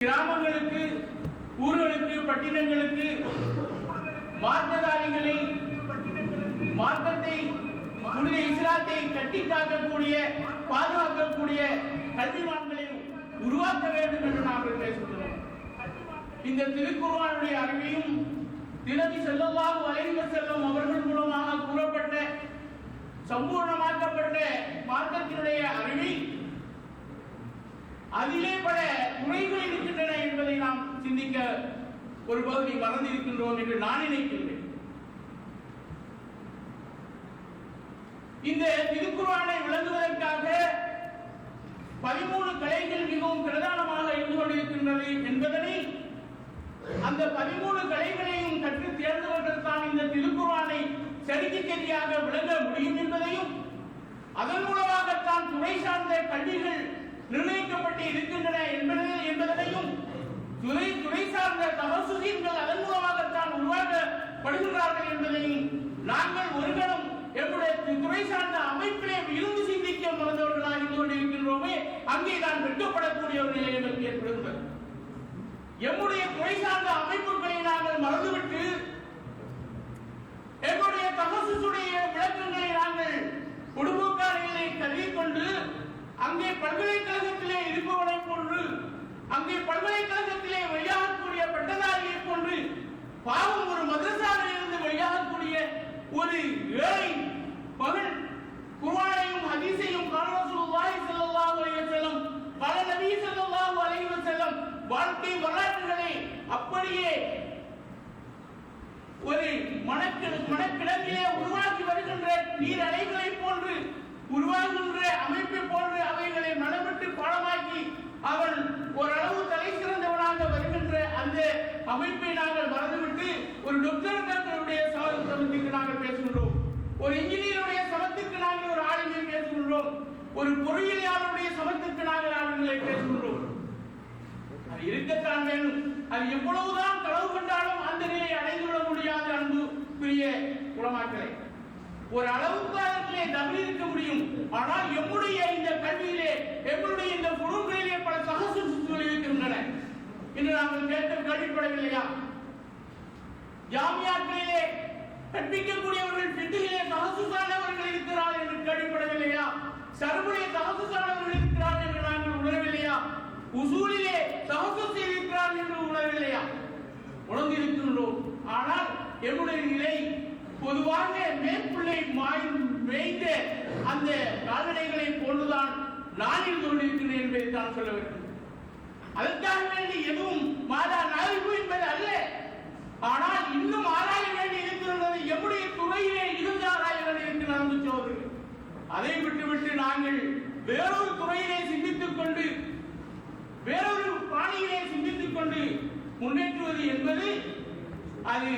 கிராமங்களுக்கு, ஊர்களுக்கு, பட்டினங்களுக்கு மார்க்கதாரிகளை, மார்க்கத்தை, புனித இஸ்லாத்தை கட்டி காக்கக்கூடிய, பாதுகாக்கக்கூடிய கல்விமான்களை உருவாக்க வேண்டும் என்று நாங்கள் பேசுகிறோம். இந்த திருக்குர்ஆனுடைய அறிவையும் நபி ஸல்லல்லாஹு அலைஹி வஸல்லம் அவர்கள் மூலமாக கூறப்பட்ட சம்பூர்ணமாக்கப்பட்ட மார்க்கத்தினுடைய அறிவை அதிலே பல குறைகள் இருக்கின்றன என்பதை நாம் சிந்திக்க ஒரு பகுதி மறந்திருக்கின்றோம் என்று நான் நினைக்கின்றேன். இந்த திருக்குர்ஆனை விளங்குவதற்காக 13 கலைகள் மிகவும் பிரதானமாக இருந்து கொண்டிருக்கின்றது என்பதனை, அந்த 13 கலைகளையும் கற்று தேர்ந்தவர்கள் தான் இந்த திருக்குர்ஆனை சரிக்கு சரியாக விளங்க முடியும் என்பதையும், அதன் மூலமாகத்தான் துறை சார்ந்த கல்விகள் நிர்ணயிக்கப்பட்டு இருக்கின்றன என்பதனையும், துறை சார்ந்த தபசுதீன்கள் அதன் மூலமாகத்தான் உருவாக்கப்படுகிறார்கள் என்பதையும் நாங்கள் ஒரு கணம் எங்களுடைய துறை சார்ந்த அமைப்பிலே இருந்து சிந்திக்க மறந்தவர்களாக இருந்து கொண்டிருக்கின்றோமே, அங்கே தான் வெட்கப்படக்கூடிய ஒரு நிலை எங்களுக்கு ஏற்படுகிறது. எம்முடைய துறை சார்ந்த அமைப்புகளை நாங்கள் மறந்துவிட்டு எங்களுடைய தகசுடைய விளக்கங்களை நாங்கள் குடும்பக்காரர்களை கருதிக்கொண்டு அங்கே பல்கலைக்கழகத்திலே இருப்பவனை போன்று, அங்கே பல்கலைக்கழகத்திலே வெளியாகக்கூடிய பட்டதாரியை போன்று, பாவம் ஒரு மதரசாவில் இருந்து வெளியாகக்கூடிய ஒரு ஏழை மகன் குர்ஆனையும் ஹதீஸையும் ரசூலுல்லாஹி ஸல்லல்லாஹு அலைஹி வஸல்லம் நபி ஸல்லல்லாஹு அலைஹி வஸல்லம் வாழ்க்கை வரலாறுகளை அப்படியே ஒரு மனக்கிழங்கிலே உருவாக்கி வருகின்ற நீர் அலைகளை போன்று உருவாகின்ற அமைப்பை போன்று அவைகளை மனமிட்டு பாடமாக்கி அவன் ஓரளவு தலை சிறந்தவனாக வருகின்ற அந்த அமைப்பை நாங்கள் மறந்துவிட்டு ஒரு டாக்டருடைய சமத்துக்கு நாங்கள் பேசுகின்றோம், ஒரு இன்ஜினியருடைய சமத்துக்கு நாங்கள் ஒரு ஆளுமை பேசுகின்றோம், ஒரு பொறியியலாளருடைய சமத்துக்கு நாங்கள் ஆளுங்களை பேசுகின்றோம். அது இருக்கத்தான் வேணும். அது எவ்வளவுதான் களவு கண்டாலும் அந்த நிலையை அடைந்துவிட முடியாத அன்புக்குரிய உலமாக்களை. ஒரு அளவுக்கு அதற்குள்ளே தகுதி இருக்க முடியும். ஆனால் எம்முடைய இந்த கல்வியிலே, எம்முடைய இந்த குழுக்களிலே பல சகசுகள் இருக்கின்றன. இன்று நாங்கள் கேள்விப்படவில்லையா? ஜாமியாக்களிலே கற்பிக்கக்கூடியவர்கள் ஃபிக்ஹிலே தஹஸ்ஸுஸானவர்கள் இருக்கிறார்கள் என்று கேள்விப்படவில்லையா? ஸர்ஃபிலே தஹஸ்ஸுஸானவர்கள் இருக்கிறார்கள் என்று நாங்கள் உணரவில்லையா? உசூலிலே தஹஸ்ஸுஸ் இருக்கிறார்கள் என்று உணரவில்லையா? உணர்ந்திருக்கின்றோம். ஆனால் எம்முடைய நிலை பொதுவாக மேற்பிள்ளை மேய்ந்த அந்த கால்நடைகளை போன்றுதான் நான் இருந்து கொண்டிருக்கிறேன் என்பதை தான் சொல்ல வேண்டும். அதற்காக வேண்டி எதுவும் மாதா நாய்வு என்பது அல்ல. ஆனால் இன்னும் ஆராய வேண்டி இருக்கிறது. எம்முடைய துறையிலே இருந்து ஆராய வேண்டி இருக்கிறது சோதர்கள். அதை விட்டுவிட்டு நாங்கள் வேறொரு துறையிலே சிந்தித்துக் கொண்டு, வேறொரு பாணியிலே சிந்தித்துக் கொண்டு முன்னேற்றுவது என்பது அது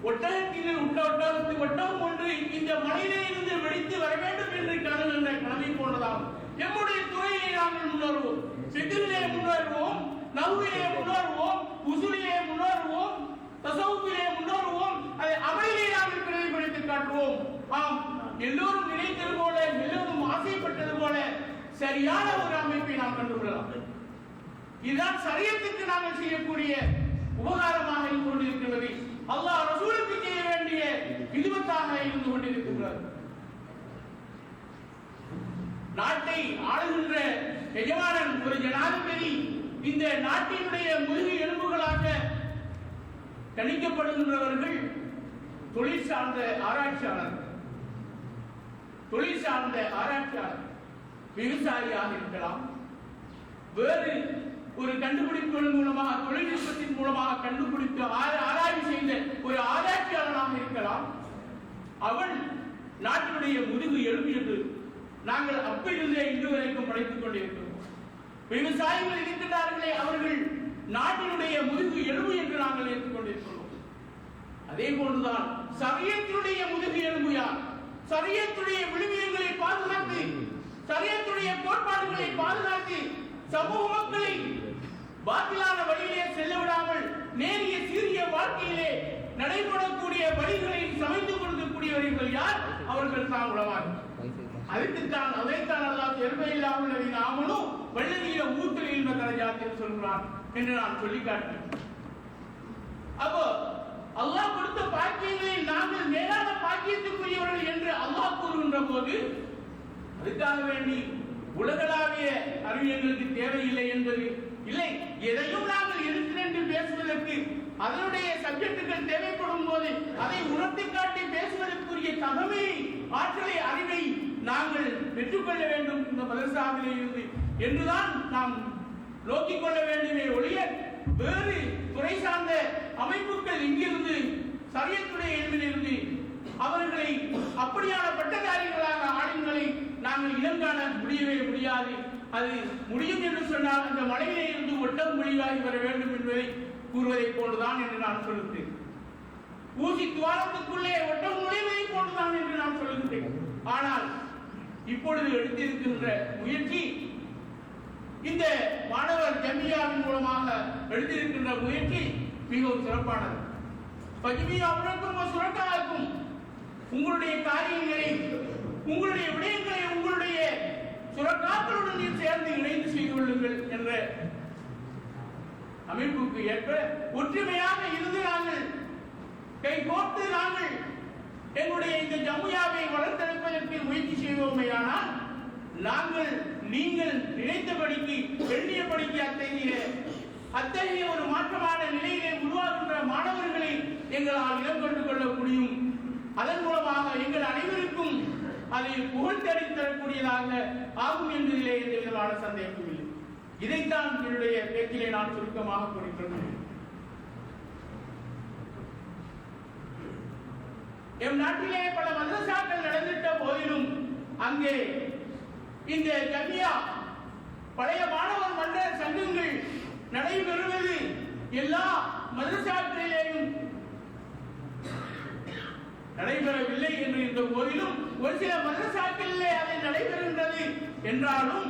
ஒட்டகத்தில் ஒட்டகம் ஒன்று இந்த மலையிலே இருந்து வெடித்து வர வேண்டும் என்று கருதுகின்ற கனவை போன்றதாகும். எம்முடைய துறையிலே நாங்கள் முன்னேறுவோம், ஃபிக்ஹிலே முன்னேறுவோம், நஹ்விலே முன்னேறுவோம், உசூலிலே முன்னேறுவோம், தஸவ்வுஃபிலே முன்னேறுவோம், அதை அமலிலே நாங்கள் பிரதிபலித்து காட்டுவோம். ஆம், எல்லோரும் நினைத்தது போல, எல்லோரும் ஆசைப்பட்டது போல சரியான ஒரு அமைப்பை நாம் கண்டுகொள்ளலாம். இதுதான் ஷரியத்துக்கு நாங்கள் செய்யக்கூடிய உபகாரமாக இருந்து கொண்டிருக்கிறது. அல்லாஹ் ரசூலுக்கு செய்ய வேண்டிய விதிவத்தாக இருந்து கொண்டிருக்கிறார். நாட்டை ஆளுகின்ற எஜமானன் ஒரு ஜனாதிபதி இந்த நாட்டினுடைய முதுகு எலும்புகளாக கணிக்கப்படுகின்றவர்கள் தொழில் சார்ந்த ஆராய்ச்சியாளர், விவசாயியாக இருக்கலாம், வேறு ஒரு கண்டுபிடிப்புகள் மூலமாக, தொழில்நுட்பத்தின் மூலமாக கண்டுபிடித்து ஆராய்ச்சி செய்த ஒரு ஆராய்ச்சியாளராக இருக்கலாம். அவன் நாட்டினுடைய முதுகு எலும்பு என்று நாங்கள் அப்பிலிருந்தே இன்று வரைக்கும் படைத்துக் கொண்டிருக்கிறோம். விவசாயிகள் இருக்கின்றார்களே, அவர்கள் நாட்டினுடைய முதுகு எலும்பு என்று நாங்கள் ஏற்றுக்கொண்டிருக்கிறோம். அதே போன்றுதான் ஷரியத்துடைய முதுகு எலும்பு யார்? ஷரியத்துடைய விழுமியங்களை பாதுகாத்து, ஷரியத்துடைய கோட்பாடுகளை பாதுகாத்து சமூக மக்களை பாத்திலான வழியிலே செல்ல விடாமல் நேரிய சீரிய வாழ்க்கையிலே நடைபெறக்கூடிய வழிகளை சமைத்து கொடுக்கக்கூடியவர்கள் யார்? அவர்கள் தான் உலமாக்கள். அதைத்தான் அல்லாஹ் எர்பையில்லாமல் ஆமனும் வல்லதீன ஊத்தல் இல்ம தரஜாத்தில் சொல்கிறான் என்று நான் சொல்லி காட்டினேன். அப்போ அல்லாஹ் கொடுத்த பாக்கியங்களில் நாங்கள் மேலான பாக்கியத்துக்குரியவர்கள் என்று அல்லாஹ் கூறுகின்ற போது அதுக்காக வேண்டி உலகளாவிய அறிவு எங்களுக்கு தேவையில்லை என்பது இல்லை. எதையும் நாங்கள் எடுத்து பேசுவதற்கு அதனுடைய சப்ஜெக்டுகள் தேவைப்படும் போது அதை உணர்த்தி காட்டி பேசுவதற்குரிய தகமையை, ஆற்றலை, அறிவை நாங்கள் பெற்றுக்கொள்ள வேண்டும் இந்த மதரசாவிலே இருந்து என்றுதான் நாம் நோக்கிக் கொள்ள வேண்டுமே ஒழிய வேறு துறை சார்ந்த அமைப்புகள் இங்கிருந்து சரியத்துடைய எளிமையிலிருந்து அவர்களை அப்படியான பட்டதாரிகளாக ஆளுங்களை நாங்கள் இனம் காண முடியவே முடியாது. அது முடியும் என்று சொன்னால் அந்த மலையிலே இருந்து ஒட்டம் முடிவாகி வர வேண்டும் என்பதை கூறுவதை போன்றுதான் என்று நான் சொல்லுகிறேன். ஊசி துவாரத்துக்குள்ளே ஒட்டம் நுழைவதை போன்றுதான் என்று நான் சொல்லுகிறேன். ஆனால் இப்பொழுது எடுத்திருக்கின்ற முயற்சி, இந்த மாணவர் ஜமியாவின் மூலமாக எடுத்திருக்கின்ற முயற்சி மிகவும் சிறப்பானது. பஜ்மியாவுக்கும் சுரக்காவுக்கும் உங்களுடைய காரியங்களை, உங்களுடைய விடயங்களை உங்களுடைய சுரக்காக்களுடன் சேர்ந்து இணைந்து செய்து கொள்ளுங்கள் என்ற அமைப்புக்கு ஏற்ப ஒற்றுமையாக இருந்து நாங்கள் கை கோர்த்து நாங்கள் எங்களுடைய இந்த ஜமுயாவை வளர்த்தெடுப்பதற்கு முயற்சி செய்வோமேயானால் நாங்கள் நீங்கள் நினைத்தபடிக்கு எண்ணியபடிக்கு அத்தகைய ஒரு மாற்றமான நிலையிலே உருவாகின்ற மாணவர்களை எங்களால் இனம் கண்டு கொள்ள முடியும். அதன் மூலமாக எங்கள் அனைவருக்கும் அதை புகழ்த்தறி தரக்கூடியதாக ஆகும் என்பதிலே எந்த விதமான சந்தேகமும் இல்லை. இதைத்தான் என்னுடைய பேச்சிலே நான் சுருக்கமாக கூறிக்கொள்கிறேன். எம் நாட்டிலே பல மதரசாக்கள் நடந்திட்ட போதிலும் அங்கே இந்த ஜமியா பழைய மாணவர் மன்ற சங்கங்கள் நடைபெறுவது எல்லா மதரசாக்களிலேயும் நடைபெறவில்லை என்று இருந்த போதிலும் ஒரு சில மதரசாக்களிலே அதை நடைபெறுகின்றது என்றாலும்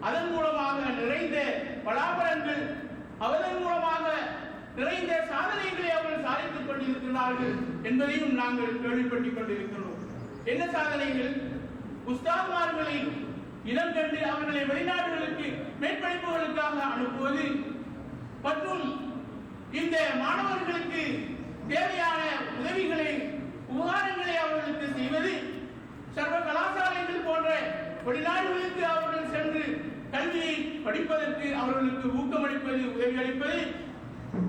அதன் மூலமாக நிறைந்த பலாபலன்கள், அதன் மூலமாக நிறைந்த சாதனைகளை அவர்கள் சாதித்துக் கொண்டிருக்கிறார்கள் என்பதையும் நாங்கள் கேள்விப்பட்டுக் கொண்டிருக்கிறோம். என்ன சாதனைகள்? உஸ்தாத்மார்களை இனம் கண்டு அவர்களை வெளிநாடுகளுக்கு மேற்படிப்புகளுக்காக அனுப்புவது மற்றும் இந்த மாணவர்களுக்கு தேவையான உதவிகளை, உபகாரங்களை அவர்களுக்கு செய்வது, சர்வ கலாசாலைகள் போன்ற வெளிநாடுகளுக்கு அவர்கள் சென்று கல்வியை படிப்பதற்கு அவர்களுக்கு ஊக்கமளிப்பது, உதவி அளிப்பது,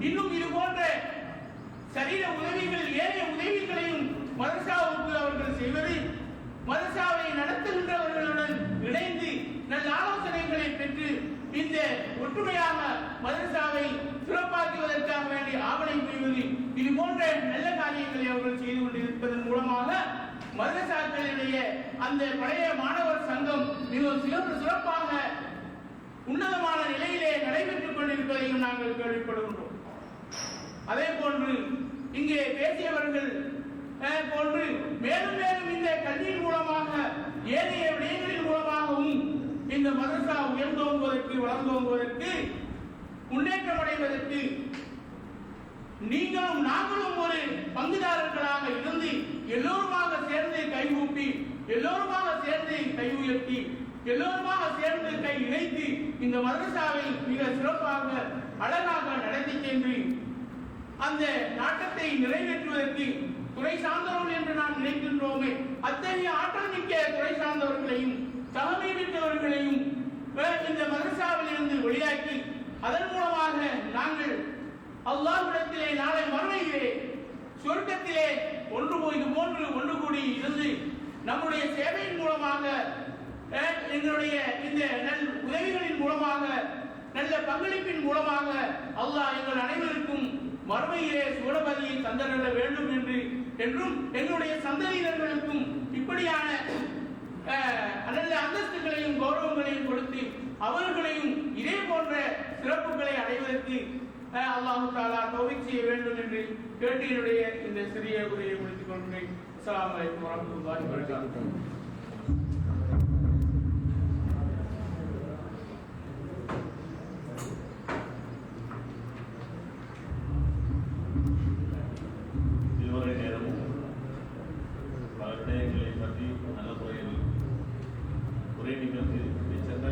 இன்னும் இது போன்ற சரீர உதவிகள், ஏனைய உதவிகளையும் மதரசாவுக்கு அவர்கள் செய்வது, மதரசாவை நடத்துகின்றவர்களுடன் இணைந்து நல்ல ஆலோசனைகளை பெற்று இந்த ஒற்றுமையாக மதரசாவை சிறப்பாக்குவதற்காக வேண்டிய ஆவணை புரிவது, இது போன்ற நல்ல காரியங்களை அவர்கள் செய்து கொண்டிருப்பதன் மூலமாக மதரசாக்களுடைய அந்த பழைய மாணவர் சங்கம் மிகவும் சிறப்பாக உன்னதமான நிலையிலே நடைபெற்றுக் கொண்டிருப்பதையும் நாங்கள் கேள்விப்படுகின்றோம். அதே போன்று இங்கே பேசியவர்கள் போன்று மேலும் மேலும் இந்த கல்வியின் மூலமாக, ஏனைய விடயங்களின் மூலமாகவும் இந்த மதரசா உயர்ந்தோங்குவதற்கு, வளர்ந்தோங்குவதற்கு, முன்னேற்றம் அடைவதற்கு நீங்களும் நாங்களும் ஒரு பங்குதாரர்களாக இருந்து எல்லோருமாக சேர்ந்து கைகூப்பி, எல்லோருமாக சேர்ந்து கை உயர்த்தி, எல்லோருமாக சேர்ந்து கை இணைத்து இந்த மதரசாவை மிக சிறப்பாக அழகாக நடத்தி சென்று அந்த நாட்டத்தை நிறைவேற்றுவதற்கு துறை சார்ந்தவர்கள் என்று நாம் நினைக்கின்றோமே, அத்தகைய ஆற்றல் மிக்க துறை சார்ந்தவர்களையும் தலைமை மிக்கவர்களையும் இந்த மதரசாவில் இருந்து வெளியாக்கி அதன் மூலமாக நாங்கள் அல்லாஹ்விடத்திலே நாளை மறுமையிலே சொர்க்கத்திலே இது போன்று ஒன்று கூடி இருந்து நம்முடைய சேவையின் மூலமாக, எங்களுடைய இந்த நல் உதவிகளின் மூலமாக, நல்ல பங்களிப்பின் மூலமாக அல்லாஹ் எங்கள் அனைவருக்கும் மறுமையிலே சுவனபதியை தந்தரல வேண்டும் என்றும் எங்களுடைய சந்ததியினர்களுக்கும் இப்படியான நல்ல அந்தஸ்துகளையும் கௌரவங்களையும் கொடுத்து அவர்களையும் இதே போன்ற சிறப்புகளை அடைவதற்கு அல்லாஹு தஆலா தௌஃபீக் செய்ய வேண்டும் என்று கேட்டு என்னுடைய இந்த சிறிய உரையை முடித்துக் கொள்கிறேன். அஸ்ஸலாமு அலைக்கும் வரஹ்மத்துல்லாஹி வபரகாத்துஹு. இதுவரை நேரமும் பல விடயங்களை பற்றி நல்ல முறையில் உரை நிகழ்ந்து சென்ற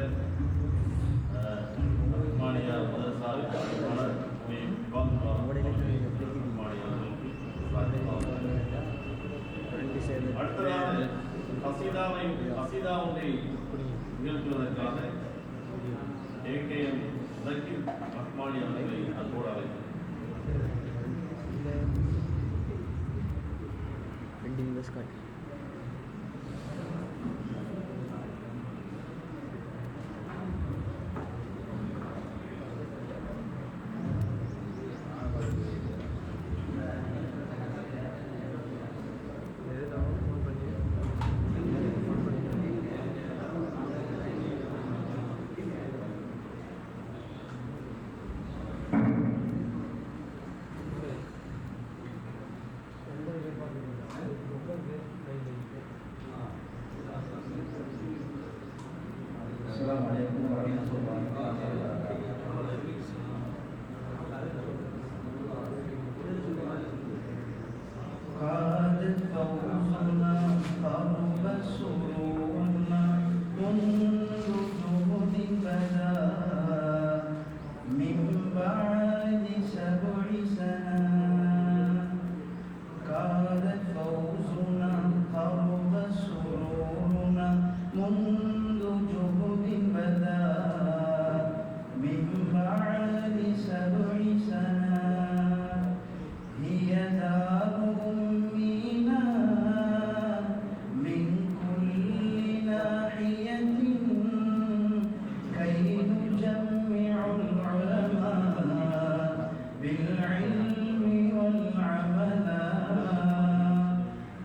அவ்வாறு பலர் அடுத்ததாக கசீதா ஒன்றை நிகழ்த்துவதற்காக ஏகேஎம் ஜக்கீர் ரஹ்மானி அவர்களை அன்போடு அழைக்கிறேன். Assalamualaikum warahmatullahi wabarakatuh. قد فوزنا قرب سرورنا منذ جهد بدا من بعد 7 سنوات. قد فوزنا قرب سرورنا منذ جهد بدا من بعد 7 سنوات. هي دار أمنا من كل ناحية كي نجمع العلماء بالعلم والعمل.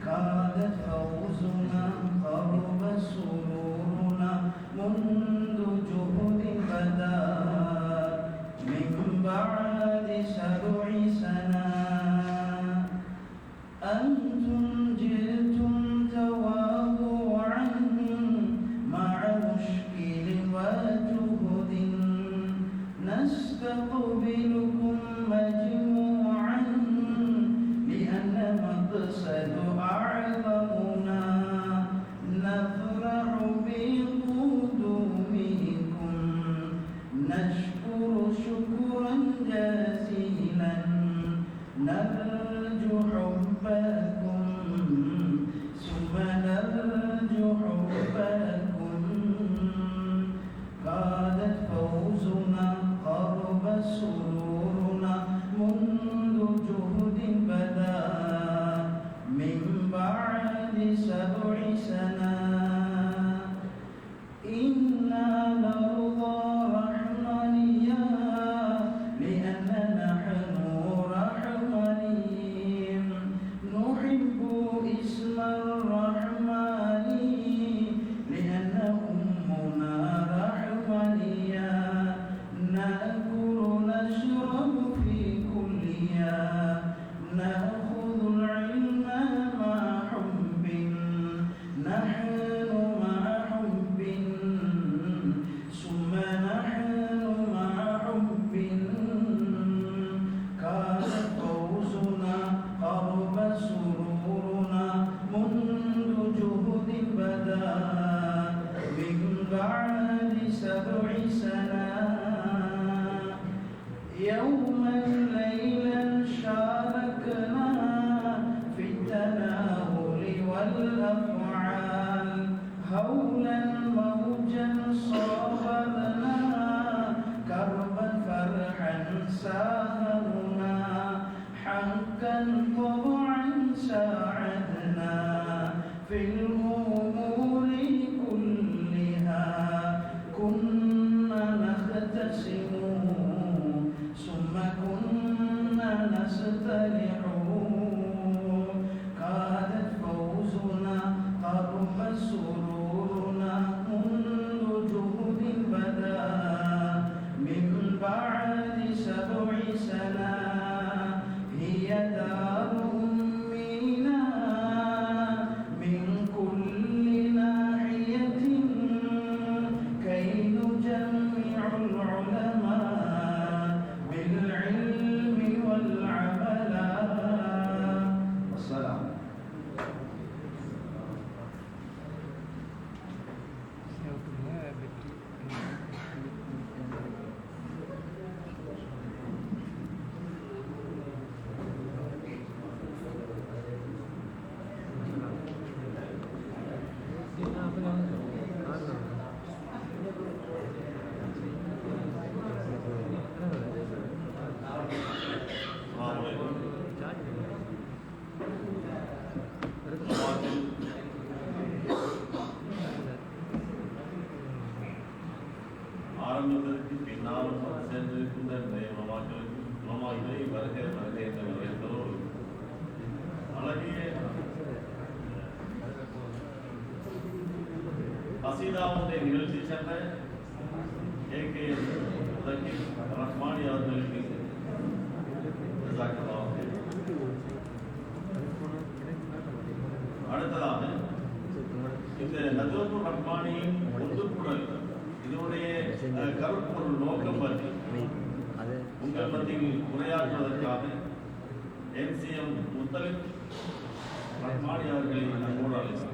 كاد فوزنا قرب سرورنا منذ جهد بدا من بعد 7 سنوات. أنتم جئتم تواضعا مع مشكل وجهد نستقبلكم مجموعا لأن مقصد أعظمنا نفرح بقدومكم نشكر شكرا جزيلا نرجو حبكم ثم نرجو حبكم. كادت فوزنا قرب سرورنا منذ جهد بدا من بعد 7 سنوات. إنا نرضى رحمانيا لأن نحن رحمانيين نحب اسم الرحمن لأن أمنا رحمانية نأكل نشرب في كلية نأخذ العلم مع حب نحن مع حب ثم نحن مع حب. كان فوزنا قرب سرورنا منذ جهد بدا من بعد 7 سنوات. يوما ليلا شاركنا في التناول والأفعال هولا موجا صابرنا كربا فرحا ساهرنا حقا طبعا ساعدنا في الأمور كلها كنا نختصم ثم كنا نصطلح. كادت فوزنا قرب سرورنا منذ جهد بدا من بعد 7 سنوات. هي دار أمنا من كل ناحية كي نجمع العلماء بالعلم والعمل. والسلام. இருக்கின்ற நிறைய உணவாக்களை வருகை என்ற வரவேற்பதோடு அழகிய கசீதாவுடைய நிகழ்ச்சி சென்ற ஏகேஎஸ் ரஹ்மானி அவர்களுக்கு அடுத்ததாக இந்த நஜ்வத்துர் ரஹ்மானியின் ஒன்றுக்குடல் இதனுடைய கருப்பொருள் நோக்கம் பற்றி உங்கள் மத்தியில் உரையாற்றுவதற்காக MCM முத்தலிப் ரஹ்மானி அவர்களை நம்மோடு அழைக்கிறேன்.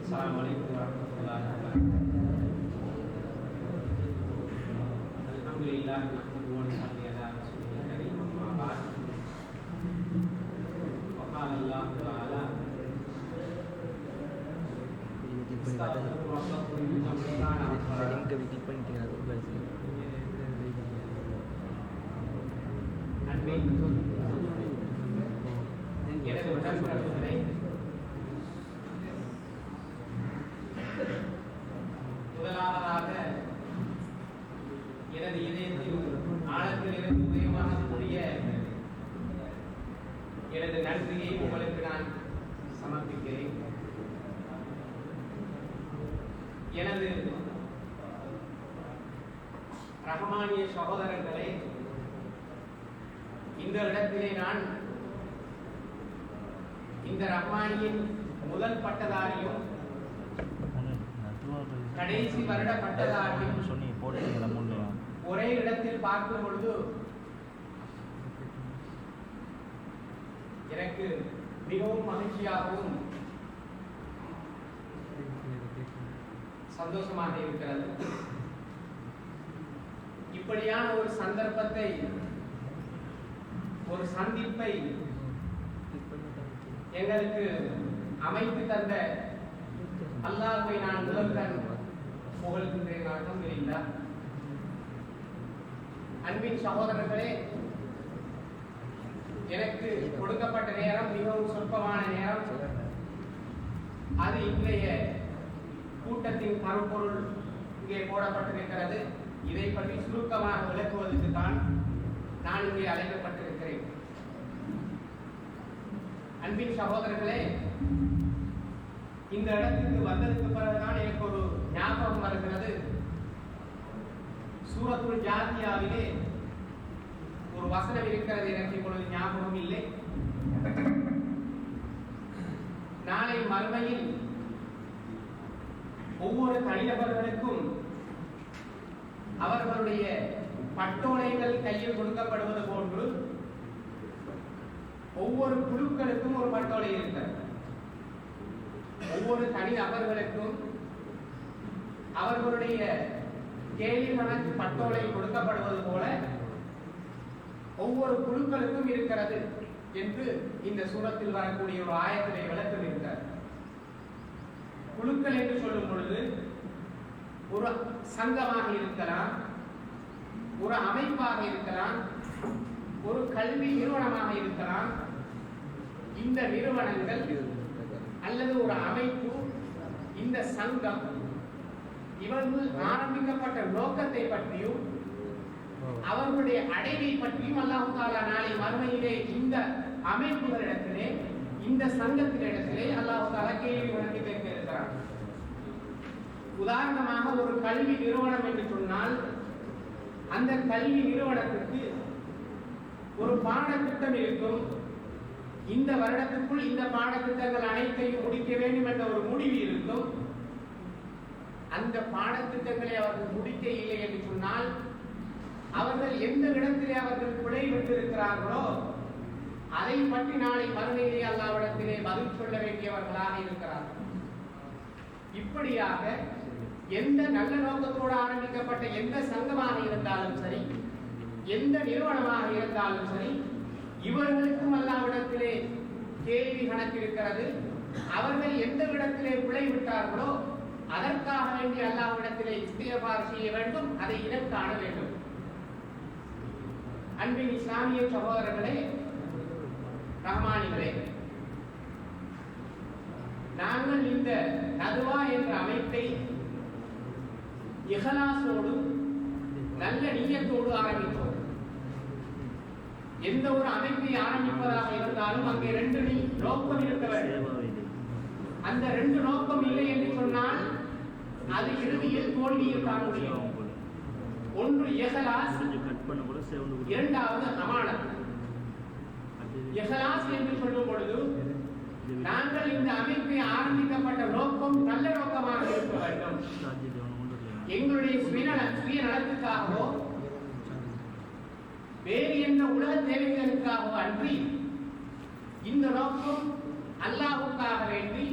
Assalamualaikum warahmatullahi wabarakatuh. Alhamdulillah, nahmaduhu wa nusalli ala rasulil karim, amma ba'd. Wa qala Allah ta'ala Astaghfiru rabbakum innahu kana ghaffara. அன்பின் எனது உடன்பிறப்புகளை முதலாவதாக எனது இதயத்தில் ஆழத்தில் இருந்து உதயமாகக்கூடிய எனது நன்றியை உங்களுக்கு நான் சமர்ப்பிக்கிறேன். எனது ரஹ்மானிய சகோதரர்களே, இந்த இடத்திலே நான் இந்த ரஹ்மானியின் முதல் பட்டதாரியும் கடைசி வருட பட்டதாரியும் ஒரே இடத்தில் பார்க்கும் பொழுது எனக்கு மிகவும் மகிழ்ச்சியாகவும் சந்தோஷமாக இருக்கிறது. இப்படியான ஒரு சந்தர்ப்பத்தை, ஒரு சந்திப்பை எங்களுக்கு அமைத்து தந்த அல்லாஹ்வை நான் முதல்கண் புகழ்கின்றேன். அல்ஹம்துலில்லாஹ். அன்பின் சகோதரர்களே, எனக்கு கொடுக்கப்பட்ட நேரம் மிகவும் சொற்பமான நேரம். அது இன்றைய கூட்டத்தின் கருப்பொருள் இங்கே போடப்பட்டிருக்கிறது. இதை பற்றி சுருக்கமாக விளக்குவதற்கு தான் நான் இங்கே அழைக்கப்பட்டிருக்கிறேன். அன்பின் சகோதரர்களே, இந்த இடத்துக்கு வந்ததுக்கு பிறகுதான் எனக்கு ஒரு ஞாபகம் வருகிறது. சூரத்துல் ஜாத்தியாவிலே ஒரு வசனம் இருக்கிறது, எனக்கு இப்பொழுது ஞாபகம் இல்லை. நாளை மறுமையில் ஒவ்வொரு தனிநபர்களுக்கும் அவர்களுடைய பட்டோலைகள் கையில் கொடுக்கப்படுவது போன்று ஒவ்வொரு குழுக்களுக்கும் ஒரு பட்டோலை இருக்கிறது. ஒவ்வொரு தனி நபர்களுக்கும் அவர்களுடைய கேள்வி கணக்கு பட்டோலை கொடுக்கப்படுவது போல ஒவ்வொரு குழுக்களுக்கும் இருக்கிறது என்று இந்த சூரத்தில் வரக்கூடிய ஒரு ஆயத்திலே விளக்கம் இருக்கிறது. குழுக்கள் என்று சொல்லும் பொழுது ஒரு சங்கமாக இருக்கலாம், ஒரு அமைப்பாக இருக்கலாம், ஒரு கல்வி நிறுவனமாக இருக்கலாம். இந்த நிறுவனங்கள் அல்லது ஒரு அமைப்பு, இந்த சங்கம், இவர்கள் ஆரம்பிக்கப்பட்ட நோக்கத்தை பற்றியும் அவர்களுடைய அடைவை பற்றியும் அல்லாஹ் தஆலா நாளை மறுமையிலே இந்த அமைப்புகளிடத்திலே, இந்த சங்கத்தினிடத்திலே அல்லாஹ் தஆலா கேள்வி கணக்கு கேட்க இருக்கிறார். உதாரணமாக ஒரு கல்வி நிறுவனம் என்று சொன்னால் அந்த கல்வி நிறுவனத்திற்கு ஒரு பாடத்திட்டம் இருக்கும். இந்த வருடத்திற்குள் இந்த பாடத்திட்டங்கள் அனைத்தையும் முடிக்க வேண்டும் என்ற ஒரு முடிவு இருக்கும். அந்த பாடத்திட்டங்களை அவர்கள் முடிக்க இல்லை என்று சொன்னால் அவர்கள் எந்த இடத்திலே அவர்கள் பிழை விட்டிருக்கிறார்களோ அதை பற்றி நாளை மறுமையிலே அல்லாஹ்விடத்திலே பதில் சொல்ல வேண்டியவர்களாக இருக்கிறார்கள். இப்படியாக எந்த நல்ல நோக்கத்தோடு ஆரம்பிக்கப்பட்ட எந்த சங்கமாக இருந்தாலும் சரி, எந்த நிறுவனமாக இருந்தாலும் சரி, இவர்களுக்கும் அல்லாஹ்விடத்திலே கேள்வி கணக்கிருக்கிறது. அவர்கள் எந்த இடத்திலே பிழை விட்டார்களோ அதற்காக வேண்டி அல்லாஹ்விடத்திலே இஸ்திக்ஃபார் செய்ய வேண்டும், அதை இனம் காண வேண்டும். அன்பின் இஸ்லாமிய சகோதரர்களே, ரஹ்மானிகளே, நாங்கள் இந்த நதுவா என்ற அமைப்பை இஹ்லாஸோடு நல்ல நியத்தோடு ஆரம்பித்தோம். எந்த ஒரு அமைப்பை ஆரம்பிப்பதாக இருந்தாலும் அங்கே 2 நோக்கம் இருக்க வேண்டும். அந்த 2 நோக்கம் இல்லை என்று சொன்னால் அது இறுதியில் தோல்வியில் காண முடியும். ஒன்று இஹ்லாஸ், இரண்டாவது அமானத். இஹ்லாஸ் என்று சொல்லும் பொழுது நாங்கள் இந்த அமைப்பை ஆரம்பிக்கப்பட்ட நோக்கம் நல்ல நோக்கமாக இருக்க வேண்டும். எங்களுடைய சுயநலத்துக்காகவோ வேறு என்ற உலக தேவைகளுக்காகவோ அன்றி இந்த நோக்கம் அல்லாஹ்வுக்காக வேண்டி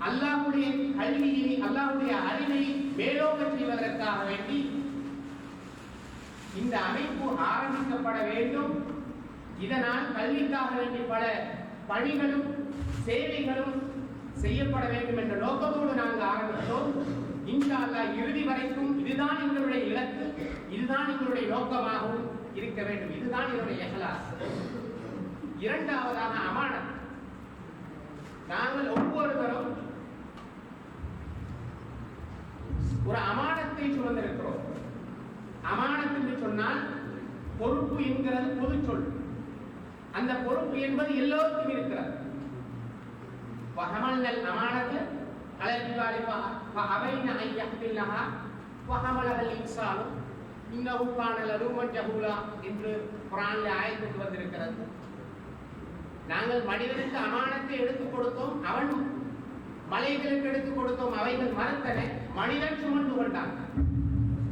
அல்லாஹ்வுடைய கல்வியை அல்லாஹ்வுடைய அறிவை மேலோங்க செய்வதற்காக வேண்டி இந்த அமைப்பு ஆரம்பிக்கப்பட வேண்டும். இதனால் கல்விக்காக வேண்டி பல பணிகளும் சேவைகளும் செய்யப்பட வேண்டும் என்ற நோக்கத்தோடு நாங்கள் ஆரம்பித்தோம். இன்ஷா அல்லாஹ் இறுதி வரைக்கும் இதுதான் எங்களுடைய இலக்கு, இதுதான் எங்களுடைய நோக்கமாகவும் இருக்க வேண்டும். இதுதான் என்னுடைய இஹ்லாஸ். இரண்டாவதாக அமானத். நாங்கள் ஒவ்வொருவரும் ஒரு அமானத்தை சுமந்திருக்கிறோம். அமானத் என்று சொன்னால் பொறுப்பு என்கிறது பொது சொல். அந்த பொறுப்பு என்பது எல்லோருக்கும் இருக்கிறது. وحملنا الأمانة على الجبال فأبين أن يحملنها وحملها الإنسان إنه كان ظلوما جهولا என்று குர்ஆனில் ஆயத்து வந்திருக்கிறது. நாங்கள் மனிதனுக்கு அமானத்தை எடுத்துக் கொடுத்தோம், அவன் மலைகளுக்கு எடுத்துக் கொடுத்தோம், அவைகள் மறுத்தன, மனிதன் சுமந்து கொண்டான்.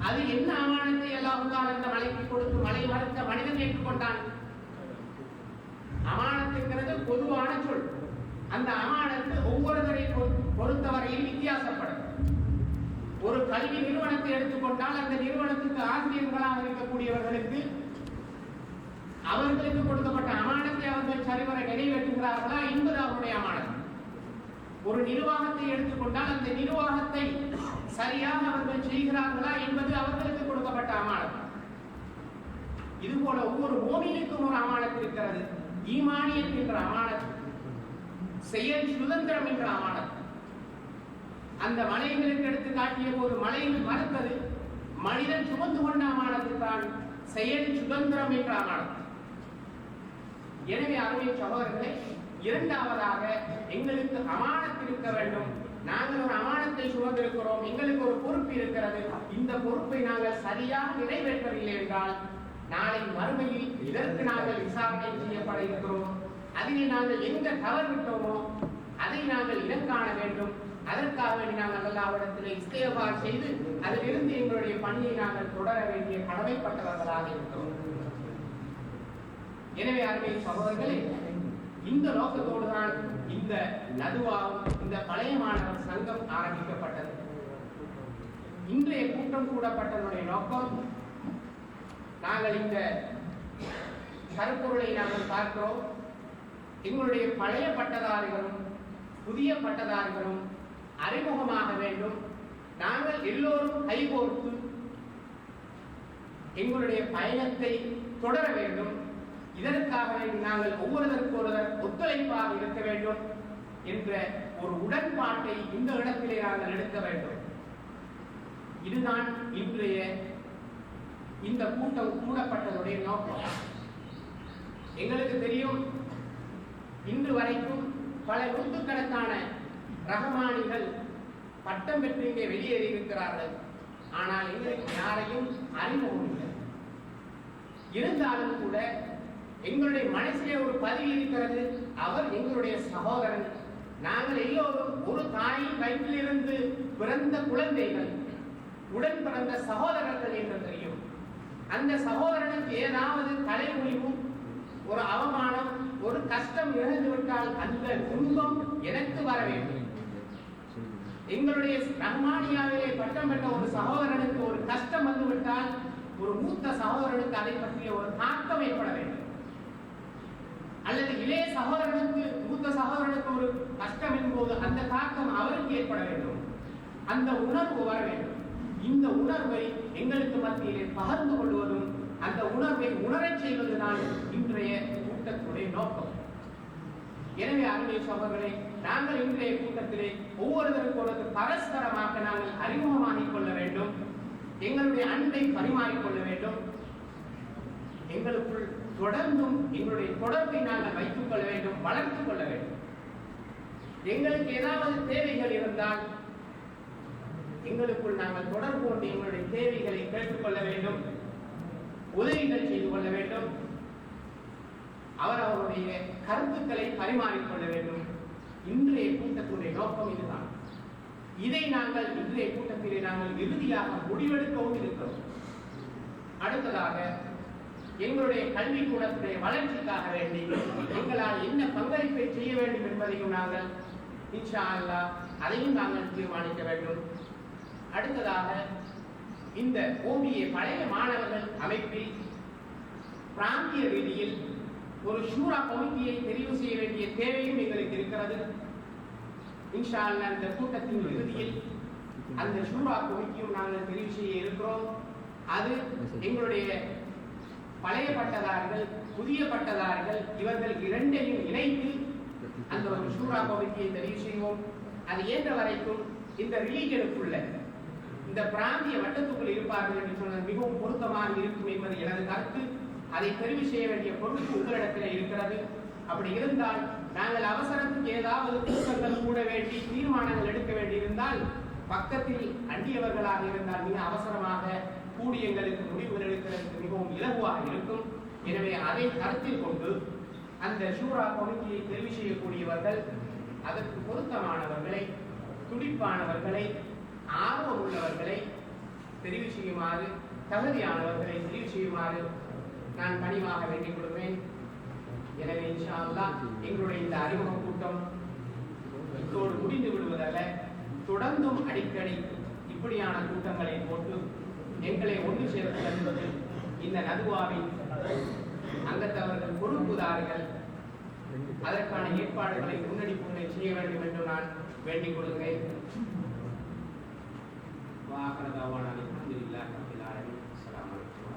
அது என்ன அமானத்தை அல்லாஹ் அந்த மலைக்கு கொடுத்து மலை மறுத்த மனிதன் ஏற்றுக்கொண்டான். அமானத்துங்கிறது பொதுவான சொல். அந்த அமானத்து ஒவ்வொருவரை பொறுத்தவரையில் வித்தியாசப்படும். ஒரு கல்வி நிறுவனத்தை எடுத்துக்கொண்டால் அந்த நிறுவனத்துக்கு ஆசிரியர்களாக இருக்கக்கூடியவர்களுக்கு அவர்களுக்கு கொடுக்கப்பட்ட அமானத்தை அவர்கள் சரிவர நிறைவேற்றுகிறார்களா என்பது அவருடைய அமானத். ஒரு நிர்வாகத்தை எடுத்துக்கொண்டால் அந்த நிர்வாகத்தை சரியாக அவர்கள் செய்கிறார்களா என்பது அவர்களுக்கு கொடுக்கப்பட்ட அமானத். இதுபோல ஒவ்வொரு மோமினுக்கும் ஒரு அமானத் இருக்கிறது. ஈமானியத் என்ற அமானத், செயல் சுதந்திரம் என்ற அமானத். அந்த மலைகளுக்கு எடுத்து காட்டிய போது மலைகள் மறுத்தது, மனிதன் சுமந்து கொண்ட அமானத்து தான் செயல் சுதந்திரம் என்ற அமானத். எனவே அருமை சகோதரர்களே, இரண்டாவதாக எங்களுக்கு அமானத் இருக்க வேண்டும். நாங்கள் ஒரு அமானத்தை சுமந்திருக்கிறோம், எங்களுக்கு ஒரு பொறுப்பு இருக்கிறது. இந்த பொறுப்பை நாங்கள் சரியாக நிறைவேற்றவில்லை என்றால் நாளை மறுமையில் இதற்கு நாங்கள் விசாரணை செய்யப்பட இருக்கிறோம். அதிலே நாங்கள் எங்க தவறு விட்டோமோ அதை நாங்கள் இனம் காண வேண்டும். அதற்காக வேண்டி நாங்கள் அல்லாஹ்விடத்தில் இஸ்திக்ஃபார் செய்து அதிலிருந்து எங்களுடைய பணியை நாங்கள் தொடர வேண்டிய கடமைப்பட்டவர்களாக இருக்கிறோம். எனவே அருமை சகோதரர்களே, இந்த நோக்கத்தோடு தான் இந்த நதுவாவும் இந்த பழைய மாணவர் சங்கம் ஆரம்பிக்கப்பட்டது. இன்றைய கூட்டம் கூடப்பட்டதனுடைய நோக்கம், நாங்கள் இந்த கருப்பொருளை நாங்கள் பார்க்கிறோம். எங்களுடைய பழைய பட்டதாரிகளும் புதிய பட்டதாரிகளும் அறிமுகமாக வேண்டும். நாங்கள் எல்லோரும் கைகோர்த்து எங்களுடைய பயணத்தை தொடர வேண்டும். இதற்காக நாங்கள் ஒவ்வொருவருக்கு ஒருவர் ஒத்துழைப்பாக இருக்க வேண்டும் என்ற ஒரு உடன்பாட்டை இந்த இடத்திலே நாங்கள் எடுக்க வேண்டும். இதுதான் இன்றைய இந்த கூட்டம் கூடப்பட்டதுடைய நோக்கம். எங்களுக்கு தெரியும், இன்று வரைக்கும் பல நூற்றுக்கணக்கான ரஹ்மானிகள் பட்டம் பெற்று இங்கே வெளியேறி இருக்கிறார்கள். ஆனால் எங்களுக்கு யாரையும் அறிமுகம் இல்லை. இருந்தாலும் கூட எங்களுடைய மனசிலே ஒரு பதிவு இருக்கிறது, அவர் எங்களுடைய சகோதரன். நாங்கள் எல்லோரும் ஒரு தாயின் வயிற்றிலிருந்து பிறந்த குழந்தைகள், உடன் பிறந்த சகோதரர்கள் என்று தெரியும். அந்த சகோதரனுக்கு ஏதாவது தலைமுடிவும் ஒரு அவமானம் ஒரு கஷ்டம் இழந்துவிட்டால் அந்த துன்பம் எனக்கு வர வேண்டும். எங்களுடைய ரஹ்மானியாவிலே பட்டம் பெற்ற ஒரு சகோதரனுக்கு ஒரு கஷ்டம் வந்துவிட்டால் ஒரு மூத்த சகோதரனுக்கு அதை பற்றிய ஒரு தாக்கம் ஏற்பட வேண்டும். அல்லது இளைய சகோதரனுக்கு மூத்த சகோதரனுக்கு ஒரு கஷ்டம் என்போது அந்த தாக்கம் அவருக்கு ஏற்பட வேண்டும். அந்த உணர்வு வர வேண்டும். இந்த உணர்வை எங்களுக்கு மத்தியிலே பகிர்ந்து கொள்வதும் அந்த உணர்வை உணரச் செய்வதுதான் இன்றைய கூட்டத்துடைய நோக்கம். எனவே அருமை சகோதரர்களே, நாங்கள் இன்றைய கூட்டத்திலே ஒவ்வொருவருக்கு ஒருவர் பரஸ்பரமாக நாங்கள் அறிமுகமாகிக் கொள்ள வேண்டும், எங்களுடைய அன்பை பரிமாறிக்கொள்ள வேண்டும், எங்களுக்குள் தொடர்ந்தும் எங்களுடைய தொடர்பை நாங்கள் வைத்துக் கொள்ள வேண்டும், வளர்த்துக் கொள்ள வேண்டும். எங்களுக்கு ஏதாவது தேவைகள் இருந்தால் எங்களுக்குள் நாங்கள் தொடர்பு கொண்டு எங்களுடைய தேவைகளை கேட்டுக்கொள்ள வேண்டும், உதவிகள் செய்து கொள்ள வேண்டும், அவரவருடைய கருத்துக்களை பரிமாறிக்கொள்ள வேண்டும். இன்றைய கூட்டத்தினுடைய நோக்கம் இதுதான். இதை நாங்கள் இன்றைய கூட்டத்திலே நாங்கள் இறுதியாக முடிவெடுக்கவும் இருக்கிறோம். அடுத்ததாக எங்களுடைய கல்விக்கூடத்துடைய வளர்ச்சிக்காக வேண்டி எங்களால் என்ன பங்களிப்பை செய்ய வேண்டும் என்பதையும் நாங்கள் இன்ஷா அல்லாஹ் அதையும் நாங்கள் தீர்மானிக்க வேண்டும். அடுத்ததாக இந்த ஓபிஏ பழைய மாணவர்கள் அமைப்பில் பிராந்திய ரீதியில் ஒரு ஷூரா கமிட்டியை தெரிவு செய்ய வேண்டிய தேவையும் எங்களுக்கு இருக்கிறது. இன்ஷா அல்லாஹ் இந்த கூட்டத்தின் இறுதியில் அந்த ஷூரா கமிட்டியும் நாங்கள் தெரிவு செய்ய இருக்கிறோம். அது எங்களுடைய பழைய பட்டதாரிகள், புதிய பட்டதாரிகள் இவர்கள் இரண்டையும் இணைத்து அந்த ஒரு ஷூரா கமிட்டியை தெரிவு செய்வோம். அது இயன்ற வரைக்கும் இந்த ரிலீஜனுக்குள்ள இந்த பிராந்திய வட்டத்துக்குள் இருப்பார்கள் என்று சொன்னது மிகவும் பொருத்தமாக இருக்கும் என்பது எனது கருத்து. அதை தெரிவு செய்ய வேண்டிய பொறுப்பு உங்களிடத்தில் இருக்கிறது. அப்படி இருந்தால் நாங்கள் அவசரத்துக்கு ஏதாவது திருத்தங்கள் கூட வேண்டி தீர்மானங்கள் எடுக்க வேண்டியிருந்தால் பக்கத்தில் அண்டியவர்களாக இருந்தால் மிக அவசரமாக கூடி எங்களுக்கு முடிவுகள் எடுக்கிறதுக்கு மிகவும் இலகுவாக இருக்கும். எனவே அதை கருத்தில் கொண்டு அந்த ஷூரா கமிட்டியை தெரிவு செய்யக்கூடியவர்கள் அதற்கு பொருத்தமானவர்களை, துடிப்பானவர்களை, ஆர்வம் உள்ளவர்களை தெரிவு செய்யுமாறு, தகுதியானவர்களை தெரிவு செய்யுமாறு நான் பணிவாக வேண்டிக் கொள்வேன். எனவே இன்ஷா அல்லாஹ் எங்களுடைய இந்த அறிமுக கூட்டம் இதோடு முடிந்து விடுவதல்ல, தொடர்ந்தும் அடிக்கடி இப்படியான கூட்டங்களை போட்டு எங்களை ஒன்று சேர்ப்பது இந்த நதுவாவின் அங்கத்தவர்கள் பொறுப்புதாரிகள் அதற்கான ஏற்பாடுகளை முன்னெடுப்புகளை செய்ய வேண்டும் என்று நான் வேண்டிக் கொள்கிறேன். வாஹரதாவான அல்ஹம்துலில்லாஹி ரப்பில் ஆலமீன். அஸ்ஸலாமு அலைக்கும்.